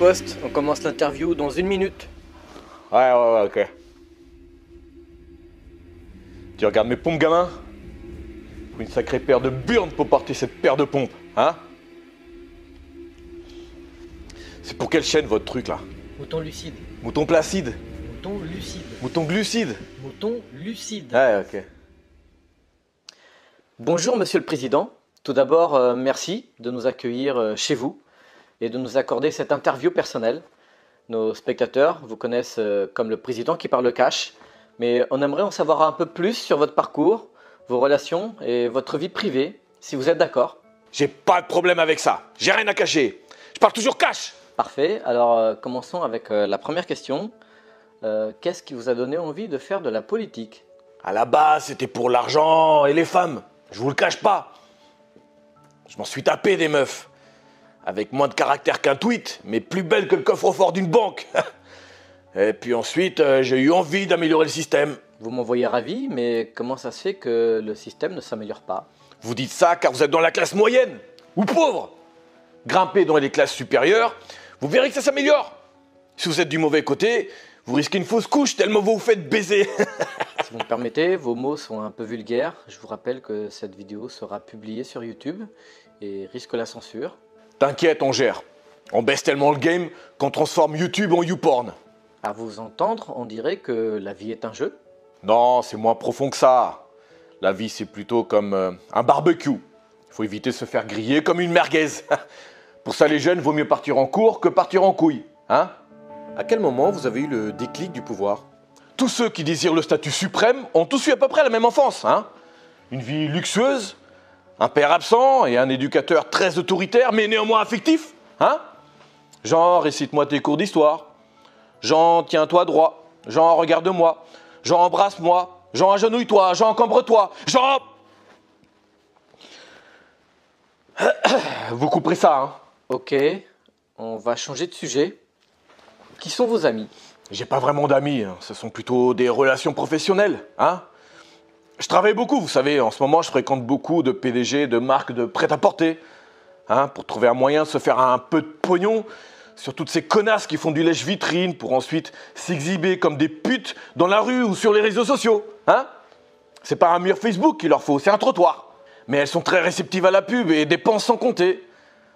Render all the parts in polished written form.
poste, on commence l'interview dans 1 minute. Ouais, ok. Tu regardes mes pompes, gamin? Faut une sacrée paire de burnes pour porter cette paire de pompes, hein? C'est pour quelle chaîne, votre truc, là? Mouton lucide. Mouton placide? Mouton lucide. Mouton glucide? Mouton lucide. Ouais, ok. Bonjour, Monsieur le Président. Tout d'abord, merci de nous accueillir chez vous et de nous accorder cette interview personnelle. Nos spectateurs vous connaissent comme le président qui parle cash, mais on aimerait en savoir un peu plus sur votre parcours, vos relations et votre vie privée, si vous êtes d'accord. J'ai pas de problème avec ça. J'ai rien à cacher. Je parle toujours cash. Parfait. Alors, commençons avec la première question. Qu'est-ce qui vous a donné envie de faire de la politique ? À la base, c'était pour l'argent et les femmes. Je vous le cache pas. Je m'en suis tapé des meufs. Avec moins de caractère qu'un tweet, mais plus belle que le coffre-fort d'une banque. Et puis ensuite, j'ai eu envie d'améliorer le système. Vous m'envoyez ravi, mais comment ça se fait que le système ne s'améliore pas ? Vous dites ça car vous êtes dans la classe moyenne ou pauvre. Grimpez dans les classes supérieures, vous verrez que ça s'améliore. Si vous êtes du mauvais côté, vous risquez une fausse couche tellement vous vous faites baiser. Si vous me permettez, vos mots sont un peu vulgaires. Je vous rappelle que cette vidéo sera publiée sur YouTube et risque la censure. T'inquiète, on gère. On baisse tellement le game qu'on transforme YouTube en YouPorn. À vous entendre, on dirait que la vie est un jeu. Non, c'est moins profond que ça. La vie, c'est plutôt comme un barbecue. Il faut éviter de se faire griller comme une merguez. Pour ça, les jeunes, vaut mieux partir en cours que partir en couille. Hein ? À quel moment vous avez eu le déclic du pouvoir ? Tous ceux qui désirent le statut suprême ont tous eu à peu près la même enfance. Hein ? Une vie luxueuse, un père absent et un éducateur très autoritaire, mais néanmoins affectif. Hein ? Genre, récite-moi tes cours d'histoire. Jean, tiens-toi droit. Jean, regarde-moi. Jean, embrasse-moi. Jean, agenouille-toi. Jean, cambre-toi. Jean... Vous couperez ça, hein ? Ok, on va changer de sujet. Qui sont vos amis ? J'ai pas vraiment d'amis, hein. Ce sont plutôt des relations professionnelles, hein ? Je travaille beaucoup, vous savez. En ce moment, je fréquente beaucoup de PDG, de marques de prêt-à-porter, hein, pour trouver un moyen de se faire un peu de pognon sur toutes ces connasses qui font du lèche-vitrine pour ensuite s'exhiber comme des putes dans la rue ou sur les réseaux sociaux, hein ? C'est pas un mur Facebook qu'il leur faut, c'est un trottoir. Mais elles sont très réceptives à la pub et dépensent sans compter.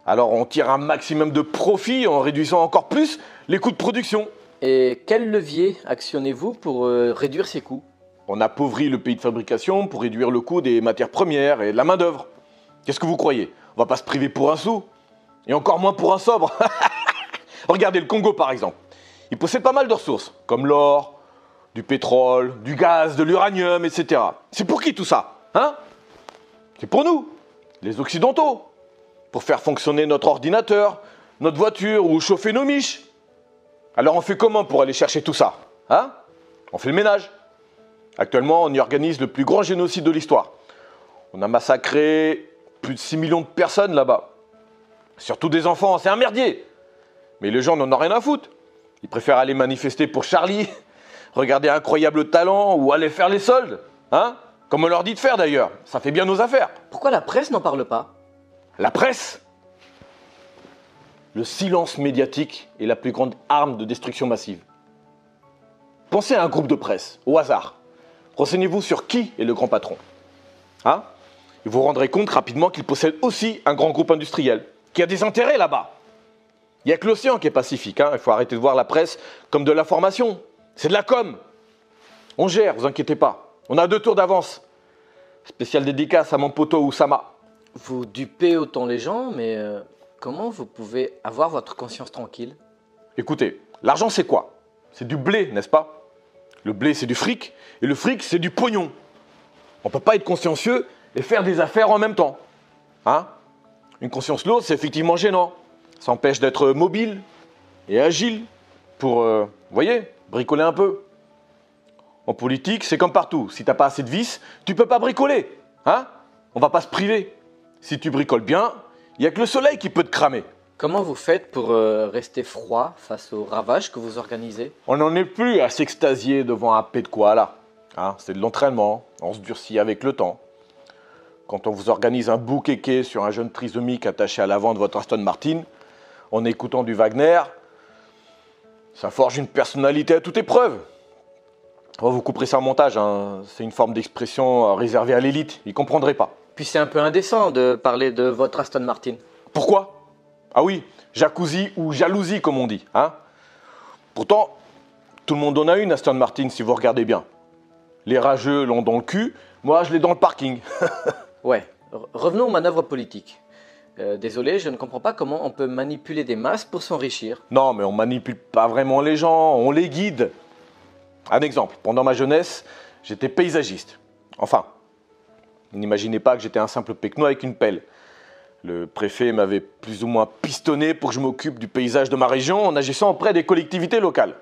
Alors on tire un maximum de profit en réduisant encore plus les coûts de production. Et quel levier actionnez-vous pour réduire ces coûts ? On appauvrit le pays de fabrication pour réduire le coût des matières premières et de la main-d'œuvre. Qu'est-ce que vous croyez ? On va pas se priver pour un sou. Et encore moins pour un sobre. Regardez le Congo par exemple. Il possède pas mal de ressources, comme l'or, du pétrole, du gaz, de l'uranium, etc. C'est pour qui tout ça ? Hein ? C'est pour nous, les Occidentaux. Pour faire fonctionner notre ordinateur, notre voiture ou chauffer nos miches. Alors on fait comment pour aller chercher tout ça ? Hein ? On fait le ménage. Actuellement, on y organise le plus grand génocide de l'histoire. On a massacré plus de 6 millions de personnes là-bas. Surtout des enfants, c'est un merdier. Mais les gens n'en ont rien à foutre. Ils préfèrent aller manifester pour Charlie, regarder Incroyable Talent ou aller faire les soldes. Hein ? Comme on leur dit de faire d'ailleurs. Ça fait bien nos affaires. Pourquoi la presse n'en parle pas ? La presse ? Le silence médiatique est la plus grande arme de destruction massive. Pensez à un groupe de presse, au hasard. Renseignez-vous sur qui est le grand patron. Hein ? Et vous vous rendrez compte rapidement qu'il possède aussi un grand groupe industriel, qui a des intérêts là-bas. Il n'y a que l'océan qui est pacifique. Hein ? Il faut arrêter de voir la presse comme de l'information. C'est de la com. On gère, vous inquiétez pas. On a 2 tours d'avance. Spécial dédicace à mon poteau Oussama. Vous dupez autant les gens, mais comment vous pouvez avoir votre conscience tranquille ? Écoutez, l'argent c'est quoi ? C'est du blé, n'est-ce pas ? Le blé c'est du fric, et le fric c'est du pognon. On ne peut pas être consciencieux et faire des affaires en même temps. Hein ? Une conscience lourde, c'est effectivement gênant. Ça empêche d'être mobile et agile pour, vous voyez, bricoler un peu. En politique, c'est comme partout. Si t'as pas assez de vis, tu peux pas bricoler. Hein ? On va pas se priver. Si tu bricoles bien, il y a que le soleil qui peut te cramer. Comment vous faites pour rester froid face aux ravages que vous organisez ? On n'en est plus à s'extasier devant un pet de koala. Hein ? C'est de l'entraînement. On se durcit avec le temps. Quand on vous organise un bouquet sur un jeune trisomique attaché à l'avant de votre Aston Martin, en écoutant du Wagner, Ça forge une personnalité à toute épreuve. Oh, vous couperez ça en montage, hein. C'est une forme d'expression réservée à l'élite, ils comprendraient pas. Puis c'est un peu indécent de parler de votre Aston Martin. Pourquoi? Ah oui, jacuzzi ou jalousie comme on dit, hein. Pourtant, tout le monde en a une Aston Martin si vous regardez bien. Les rageux l'ont dans le cul, moi je l'ai dans le parking. Ouais, revenons aux manœuvres politiques. Désolé, je ne comprends pas comment on peut manipuler des masses pour s'enrichir. Non, mais on manipule pas vraiment les gens, on les guide. Un exemple, pendant ma jeunesse, j'étais paysagiste. Enfin, n'imaginez pas que j'étais un simple pecno avec une pelle. Le préfet m'avait plus ou moins pistonné pour que je m'occupe du paysage de ma région en agissant auprès des collectivités locales.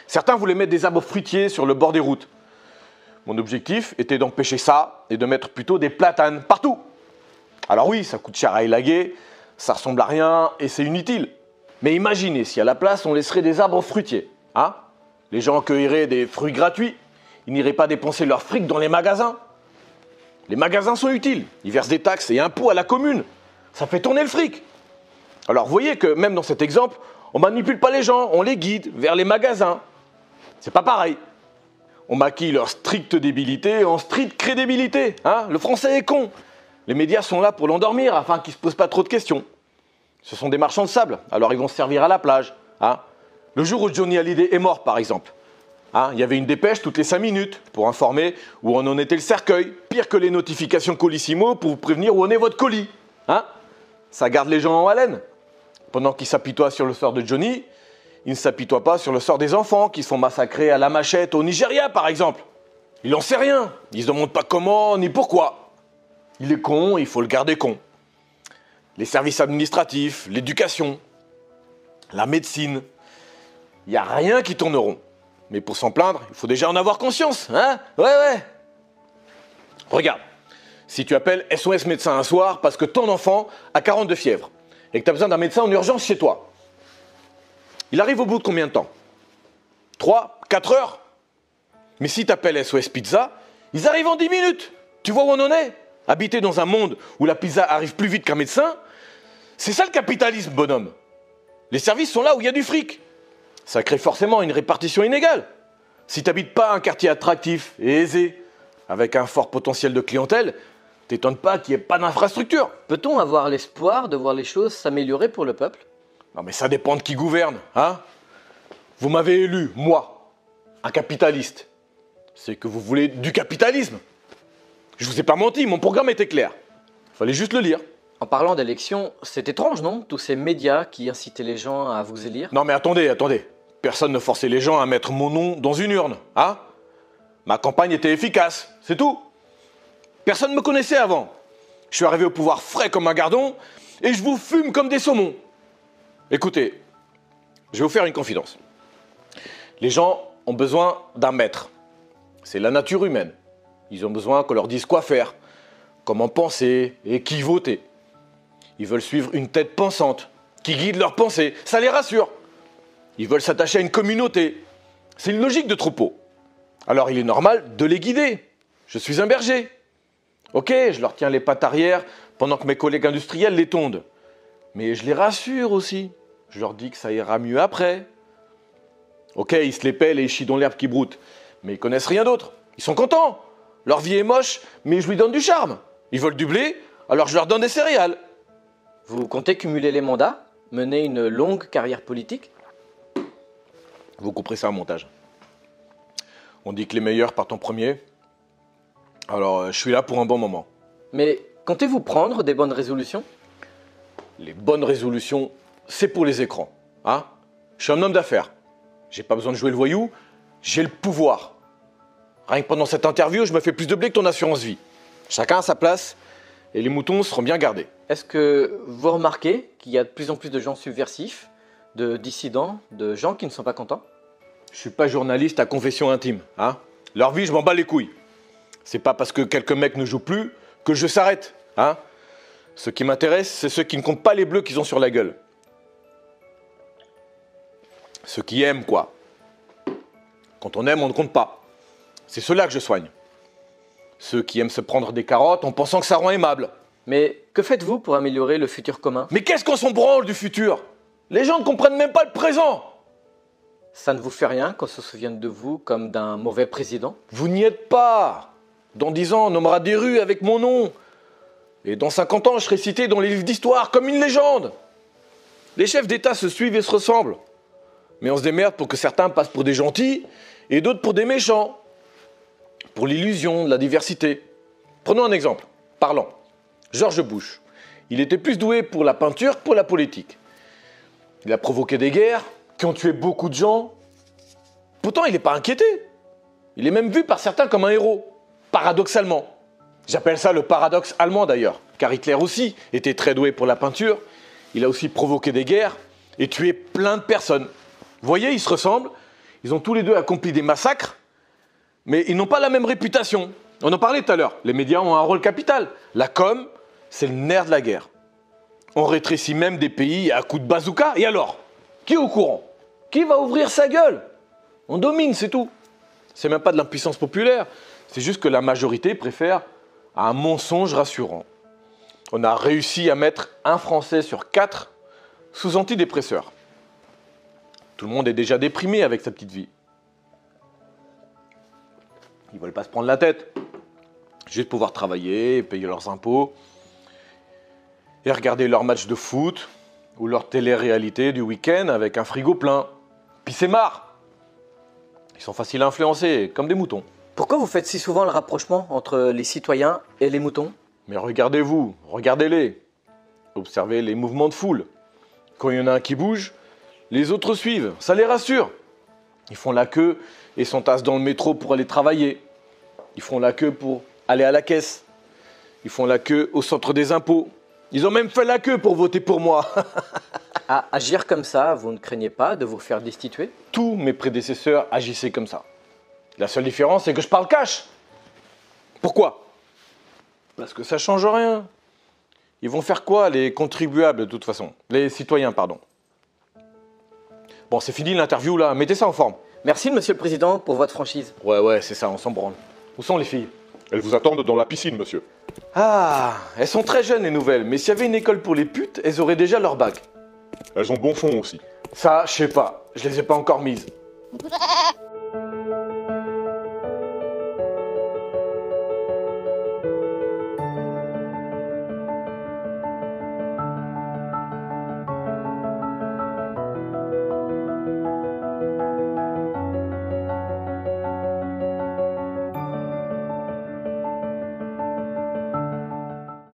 Certains voulaient mettre des arbres fruitiers sur le bord des routes. Mon objectif était d'empêcher ça et de mettre plutôt des platanes partout. Alors oui, ça coûte cher à élaguer, ça ressemble à rien et c'est inutile. Mais imaginez si à la place on laisserait des arbres fruitiers, hein? Les gens cueilleraient des fruits gratuits, ils n'iraient pas dépenser leur fric dans les magasins. Les magasins sont utiles, ils versent des taxes et impôts à la commune. Ça fait tourner le fric. Alors vous voyez que même dans cet exemple, on manipule pas les gens, on les guide vers les magasins. C'est pas pareil. On maquille leur stricte débilité en stricte crédibilité. Hein? Le français est con. Les médias sont là pour l'endormir afin qu'il ne se pose pas trop de questions. Ce sont des marchands de sable, alors ils vont se servir à la plage. Hein? Le jour où Johnny Hallyday est mort, par exemple, hein, il y avait une dépêche toutes les 5 minutes pour informer où en était le cercueil. Pire que les notifications Colissimo pour vous prévenir où en est votre colis. Hein? Ça garde les gens en haleine. Pendant qu'ils s'apitoient sur le sort de Johnny, ils ne s'apitoient pas sur le sort des enfants qui sont massacrés à la machette au Nigeria, par exemple. Il n'en sait rien. Il ne se demande pas comment ni pourquoi. Il est con, il faut le garder con. Les services administratifs, l'éducation, la médecine, il n'y a rien qui tourne rond. Mais pour s'en plaindre, il faut déjà en avoir conscience, hein? Ouais. Regarde, si tu appelles SOS médecin un soir parce que ton enfant a 42 fièvres et que tu as besoin d'un médecin en urgence chez toi, il arrive au bout de combien de temps? 3, 4 heures? Mais si tu appelles SOS Pizza, ils arrivent en 10 minutes. Tu vois où on en est? Habiter dans un monde où la pizza arrive plus vite qu'un médecin, c'est ça le capitalisme, bonhomme. Les services sont là où il y a du fric. Ça crée forcément une répartition inégale. Si tu n'habites pas un quartier attractif et aisé, avec un fort potentiel de clientèle, t'étonnes pas qu'il n'y ait pas d'infrastructure. Peut-on avoir l'espoir de voir les choses s'améliorer pour le peuple? Non mais ça dépend de qui gouverne, hein? Vous m'avez élu, moi, un capitaliste. C'est que vous voulez du capitalisme. Je vous ai pas menti, mon programme était clair. Fallait juste le lire. En parlant d'élections, c'est étrange, non? Tous ces médias qui incitaient les gens à vous élire. Non mais attendez. Personne ne forçait les gens à mettre mon nom dans une urne, hein? Ma campagne était efficace, c'est tout. Personne ne me connaissait avant. Je suis arrivé au pouvoir frais comme un gardon et je vous fume comme des saumons. Écoutez, je vais vous faire une confidence. Les gens ont besoin d'un maître. C'est la nature humaine. Ils ont besoin qu'on leur dise quoi faire, comment penser et qui voter. Ils veulent suivre une tête pensante qui guide leurs pensées. Ça les rassure. Ils veulent s'attacher à une communauté. C'est une logique de troupeau. Alors il est normal de les guider. Je suis un berger. Ok, je leur tiens les pattes arrière pendant que mes collègues industriels les tondent. Mais je les rassure aussi. Je leur dis que ça ira mieux après. Ok, ils se les pèlent et ils chient dans l'herbe qui broute. Mais ils connaissent rien d'autre. Ils sont contents. Leur vie est moche, mais je lui donne du charme. Ils veulent du blé, alors je leur donne des céréales. Vous comptez cumuler les mandats? Mener une longue carrière politique? Vous couperez ça au montage. On dit que les meilleurs partent en premier. Alors, je suis là pour un bon moment. Mais comptez-vous prendre des bonnes résolutions? Les bonnes résolutions, c'est pour les écrans. Hein? Je suis un homme d'affaires. J'ai pas besoin de jouer le voyou, j'ai le pouvoir. Rien que pendant cette interview, je me fais plus de blé que ton assurance vie. Chacun à sa place et les moutons seront bien gardés. Est-ce que vous remarquez qu'il y a de plus en plus de gens subversifs, de dissidents, de gens qui ne sont pas contents? Je suis pas journaliste à confession intime. Hein? Leur vie, je m'en bats les couilles. C'est pas parce que quelques mecs ne jouent plus que je s'arrête. Hein? Ce qui m'intéresse, c'est ceux qui ne comptent pas les bleus qu'ils ont sur la gueule. Ceux qui aiment, quoi. Quand on aime, on ne compte pas. C'est ceux-là que je soigne. Ceux qui aiment se prendre des carottes en pensant que ça rend aimable. Mais que faites-vous pour améliorer le futur commun? Mais qu'est-ce qu'on s'en branle du futur? Les gens ne comprennent même pas le présent. Ça ne vous fait rien qu'on se souvienne de vous comme d'un mauvais président? Vous n'y êtes pas. Dans 10 ans, on nommera des rues avec mon nom. Et dans 50 ans, je serai cité dans les livres d'histoire comme une légende. Les chefs d'État se suivent et se ressemblent. Mais on se démerde pour que certains passent pour des gentils et d'autres pour des méchants. Pour l'illusion de la diversité. Prenons un exemple, parlant. George Bush. Il était plus doué pour la peinture que pour la politique. Il a provoqué des guerres qui ont tué beaucoup de gens. Pourtant, il n'est pas inquiété. Il est même vu par certains comme un héros, paradoxalement. J'appelle ça le paradoxe allemand d'ailleurs, car Hitler aussi était très doué pour la peinture. Il a aussi provoqué des guerres et tué plein de personnes. Vous voyez, ils se ressemblent, ils ont tous les deux accompli des massacres, mais ils n'ont pas la même réputation. On en parlait tout à l'heure, les médias ont un rôle capital. La com, c'est le nerf de la guerre. On rétrécit même des pays à coups de bazooka, et alors? Qui est au courant? Qui va ouvrir sa gueule? On domine, c'est tout. C'est même pas de l'impuissance populaire, c'est juste que la majorité préfère un mensonge rassurant. On a réussi à mettre un Français sur 4 sous antidépresseurs. Tout le monde est déjà déprimé avec sa petite vie. Ils veulent pas se prendre la tête. Juste pouvoir travailler, payer leurs impôts et regarder leur match de foot ou leur télé-réalité du week-end avec un frigo plein. Puis c'est marre. Ils sont faciles à influencer, comme des moutons. Pourquoi vous faites si souvent le rapprochement entre les citoyens et les moutons? Mais regardez-vous, regardez-les. Observez les mouvements de foule. Quand il y en a un qui bouge, les autres suivent, ça les rassure. Ils font la queue et s'entassent dans le métro pour aller travailler. Ils font la queue pour aller à la caisse. Ils font la queue au centre des impôts. Ils ont même fait la queue pour voter pour moi. À agir comme ça, vous ne craignez pas de vous faire destituer? Tous mes prédécesseurs agissaient comme ça. La seule différence, c'est que je parle cash. Pourquoi? Parce que ça change rien. Ils vont faire quoi, les contribuables, de toute façon? Les citoyens, pardon. Bon, c'est fini l'interview, là. Mettez ça en forme. Merci, Monsieur le Président, pour votre franchise. Ouais, c'est ça, on s'en branle. Où sont les filles? Elles vous attendent dans la piscine, monsieur. Ah, elles sont très jeunes, les nouvelles. Mais s'il y avait une école pour les putes, elles auraient déjà leur bac. Elles ont bon fond aussi. Ça, je sais pas. Je les ai pas encore mises.